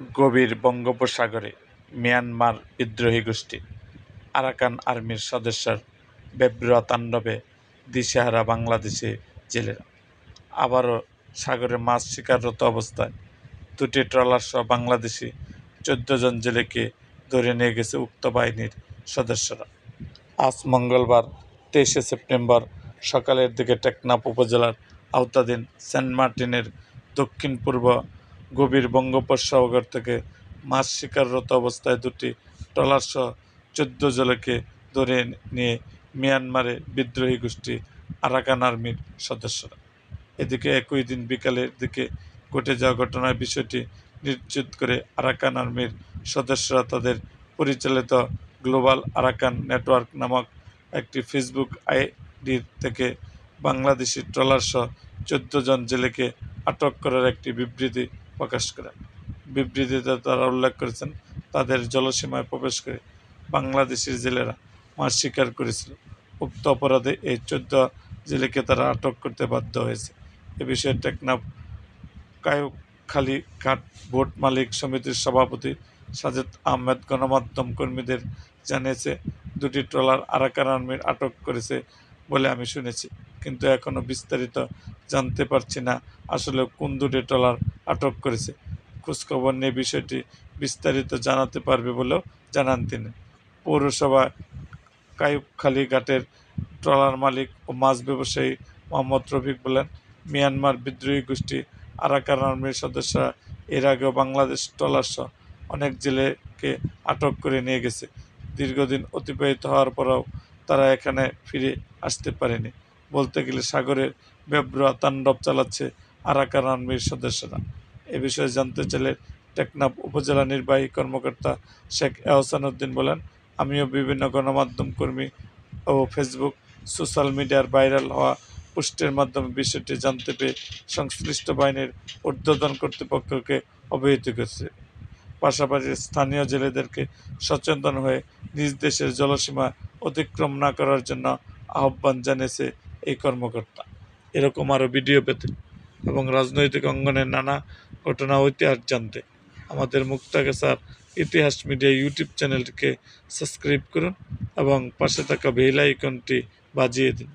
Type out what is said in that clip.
গভীর বঙ্গোপসাগরে মিয়ানমার বিদ্রোহী গোষ্ঠী আরাকান আর্মির সদস্যর বেপরোয়া তাণ্ডবে দিশেহারা বাংলাদেশি জেলেরা। আবারও সাগরে মাছ শিকাররত অবস্থায় দুটি ট্রলারসহ বাংলাদেশি ১৪ জন জেলেকে ধরে নিয়ে গেছে উক্ত বাহিনীর সদস্যরা। আজ মঙ্গলবার ২৩শে সেপ্টেম্বর সকালের দিকে টেকনাফ উপজেলার আওতাধীন সেন্ট মার্টিনের দক্ষিণ-পূর্ব গভীর বঙ্গোপসাগর থেকে মাছ শিকাররত অবস্থায় দুটি ট্রলারসহ ১৪ জেলেকে ধরে নিয়ে মিয়ানমারের বিদ্রোহী গোষ্ঠী আরাকান আর্মির সদস্যরা। এদিকে একই দিন বিকালের দিকে ঘটে যাওয়া ঘটনার বিষয়টি নিশ্চিত করে আরাকান আর্মির সদস্যরা তাদের পরিচালিত গ্লোবাল আরাকান নেটওয়ার্ক নামক একটি ফেসবুক আইডি থেকে বাংলাদেশি ট্রলারসহ ১৪ জন জেলেকে আটক করার একটি বিবৃতি প্রকাশ করেন। বিবৃতিতে তারা উল্লেখ করেছেন, তাদের জলসীমায় প্রবেশ করে বাংলাদেশের জেলেরা মাছ শিকার করেছিল। উক্ত অপরাধে এই ১৪ জেলেকে তারা আটক করতে বাধ্য হয়েছে। এ বিষয়ে টেকনাফ কায়ুখালী ঘাট বোট মালিক সমিতির সভাপতি সাজেদ আহমেদ গণমাধ্যম কর্মীদের জানিয়েছে, দুটি ট্রলার আরাকান আর্মির আটক করেছে বলে আমি শুনেছি, কিন্তু এখনও বিস্তারিত জানতে পারছি না আসলে কোন দুটি ট্রলার আটক করেছে। খোঁজখবর নিয়ে বিষয়টি বিস্তারিত জানাতে পারবে বলেও জানান তিনি। পৌরসভা কায়ুখালী ঘাটের ট্রলার মালিক ও মাছ ব্যবসায়ী মোহাম্মদ রফিক বলেন, মিয়ানমার বিদ্রোহী গোষ্ঠী আরাকান আর্মির সদস্যরা এর আগেও বাংলাদেশ ট্রলারসহ অনেক জেলেকে আটক করে নিয়ে গেছে। দীর্ঘদিন অতিবাহিত হওয়ার পরেও তারা এখানে ফিরে আসতে পারেনি। বলতে গেলে সাগরের বেপরোয়া তাণ্ডব চালাচ্ছে আরাকান আর্মির সদস্যরা। এ বিষয়ে জানতে চাইলে টেকনাফ উপজেলা নির্বাহী কর্মকর্তা শেখ এহসান উদ্দিন বলেন, আমিও বিভিন্ন গণমাধ্যম কর্মী ও ফেসবুক সোশ্যাল মিডিয়ার ভাইরাল হওয়া পোস্টের মাধ্যমে বিষয়টি জানতে পেরে সংশ্লিষ্ট বাহিনীর ঊর্ধ্বতন কর্তৃপক্ষকে অবহিত করেছে। পাশাপাশি স্থানীয় জেলেদেরকে সচেতন হয়ে নিজ দেশের জলসীমা অতিক্রম না করার জন্য আহ্বান জানিয়েছে এই কর্মকর্তা। এরকম আরও ভিডিও পেতে এবং রাজনৈতিক অঙ্গনের নানা ঘটনা ও ইতিহাস জানতে আমাদের মুক্তাগাছার ইতিহাস মিডিয়া ইউটিউব চ্যানেলটিকে সাবস্ক্রাইব করুন এবং পাশে থাকা বেল আইকনটি বাজিয়ে দিন।